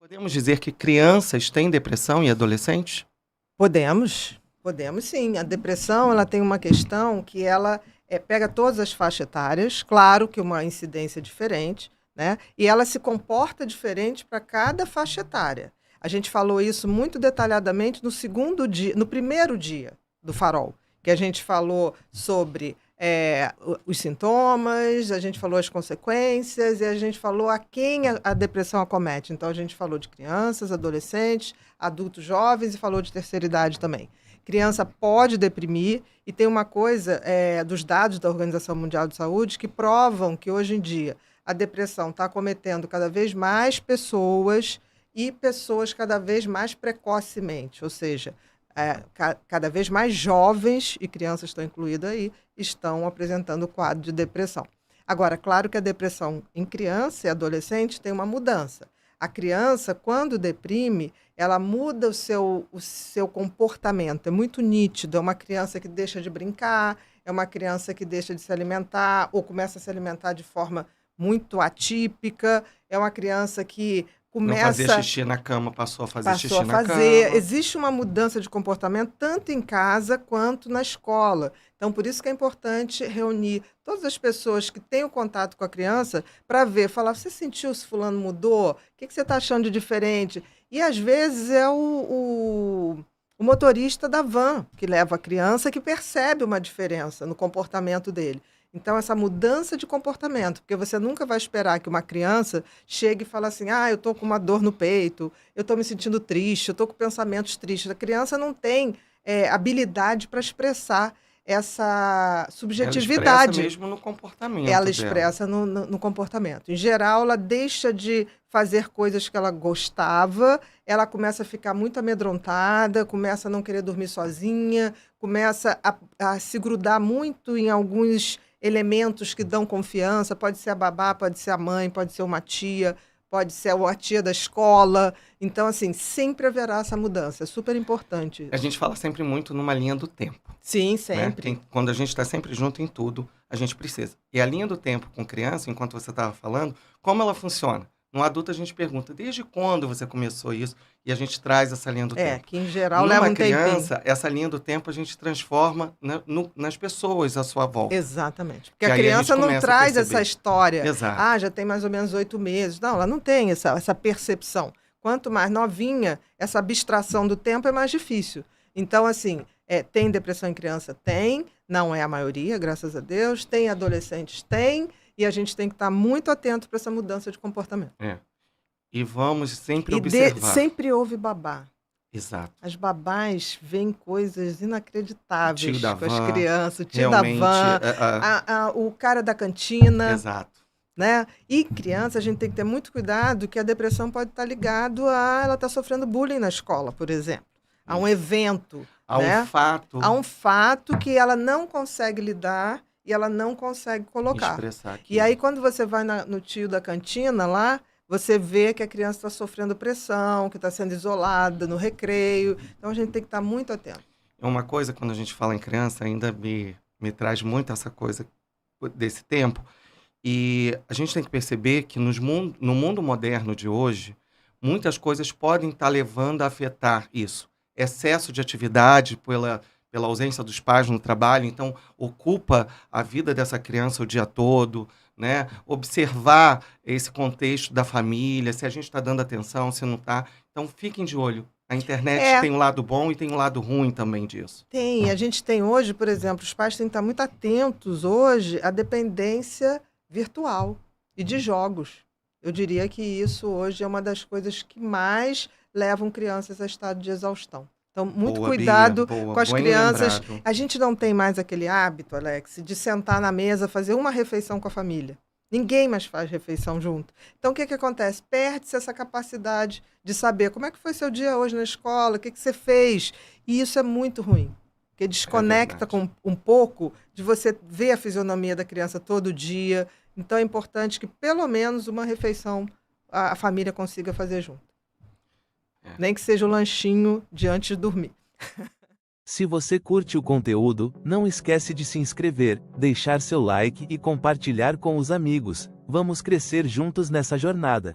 Podemos dizer que crianças têm depressão e adolescentes? Podemos sim. A depressão, ela tem uma questão que ela pega todas as faixas etárias, claro que uma incidência diferente, né? E ela se comporta diferente para cada faixa etária. A gente falou isso muito detalhadamente no segundo dia, no primeiro dia do Farol, que a gente falou sobre os sintomas, a gente falou as consequências e a gente falou a quem a depressão acomete. Então, a gente falou de crianças, adolescentes, adultos jovens e falou de terceira idade também. Criança pode deprimir e tem uma coisa dos dados da Organização Mundial de Saúde que provam que hoje em dia a depressão está acometendo cada vez mais pessoas e pessoas cada vez mais precocemente, ou seja, cada vez mais jovens, e crianças estão incluídas aí, estão apresentando o quadro de depressão. Agora, claro que a depressão em criança e adolescente tem uma mudança. A criança, quando deprime, ela muda o seu comportamento, é muito nítido. É uma criança que deixa de brincar, é uma criança que deixa de se alimentar, ou começa a se alimentar de forma muito atípica, é uma criança que Não fazia xixi na cama, passou a fazer xixi na cama. Existe uma mudança de comportamento tanto em casa quanto na escola. Então, por isso que é importante reunir todas as pessoas que têm o contato com a criança para ver, falar, você sentiu se fulano mudou? O que você está achando de diferente? E, às vezes, é o motorista da van que leva a criança que percebe uma diferença no comportamento dele. Então, essa mudança de comportamento, porque você nunca vai esperar que uma criança chegue e fale assim, eu estou com uma dor no peito, eu estou me sentindo triste, eu estou com pensamentos tristes. A criança não tem habilidade para expressar essa subjetividade. Ela expressa mesmo no comportamento Ela dela. expressa no comportamento. Em geral, ela deixa de fazer coisas que ela gostava, ela começa a ficar muito amedrontada, começa a não querer dormir sozinha, começa a se grudar muito em alguns elementos que dão confiança, pode ser a babá, pode ser a mãe, pode ser uma tia, pode ser a tia da escola. Então, assim, sempre haverá essa mudança, é super importante. A gente fala sempre muito numa linha do tempo. Sim, sempre. Né? Quando a gente está sempre junto em tudo, a gente precisa. E a linha do tempo com criança, enquanto você estava falando, como ela funciona? No adulto a gente pergunta, desde quando você começou isso? E a gente traz essa linha do tempo. Que em geral leva um tempinho. Numa criança, essa linha do tempo a gente transforma nas pessoas à sua volta. Exatamente. Porque a criança não traz essa história. Exato. Já tem mais ou menos 8 meses. Não, ela não tem essa percepção. Quanto mais novinha, essa abstração do tempo é mais difícil. Então, assim, tem depressão em criança? Tem. Não é a maioria, graças a Deus. Tem adolescentes? Tem. E a gente tem que estar muito atento para essa mudança de comportamento. E vamos sempre observar. Sempre houve babá. Exato. As babás veem coisas inacreditáveis com as crianças. O tio realmente, da van, o cara da cantina. Exato. Né? E criança, a gente tem que ter muito cuidado que a depressão pode estar ligado a ela estar sofrendo bullying na escola, por exemplo. A um evento. A um fato. A um fato que ela não consegue lidar e ela não consegue colocar. E aí, quando você vai no tio da cantina lá, você vê que a criança está sofrendo pressão, que está sendo isolada no recreio. Então, a gente tem que estar muito atento. Uma coisa, quando a gente fala em criança, ainda me traz muito essa coisa desse tempo. E a gente tem que perceber que no mundo moderno de hoje, muitas coisas podem estar levando a afetar isso. Excesso de atividade pela ausência dos pais no trabalho, então ocupa a vida dessa criança o dia todo, né? Observar esse contexto da família, se a gente está dando atenção, se não está. Então fiquem de olho. A internet tem um lado bom e tem um lado ruim também disso. Tem. A gente tem hoje, por exemplo, os pais têm que estar muito atentos hoje à dependência virtual e de jogos. Eu diria que isso hoje é uma das coisas que mais levam crianças a estado de exaustão. Então, muito cuidado com as crianças. Lembrado. A gente não tem mais aquele hábito, Alex, de sentar na mesa, fazer uma refeição com a família. Ninguém mais faz refeição junto. Então, o que acontece? Perde-se essa capacidade de saber como é que foi seu dia hoje na escola, o que você fez. E isso é muito ruim, porque desconecta com um pouco de você ver a fisionomia da criança todo dia. Então, é importante que, pelo menos, uma refeição a família consiga fazer junto. Nem que seja o lanchinho de antes de dormir. Se você curte o conteúdo, não esquece de se inscrever, deixar seu like e compartilhar com os amigos. Vamos crescer juntos nessa jornada.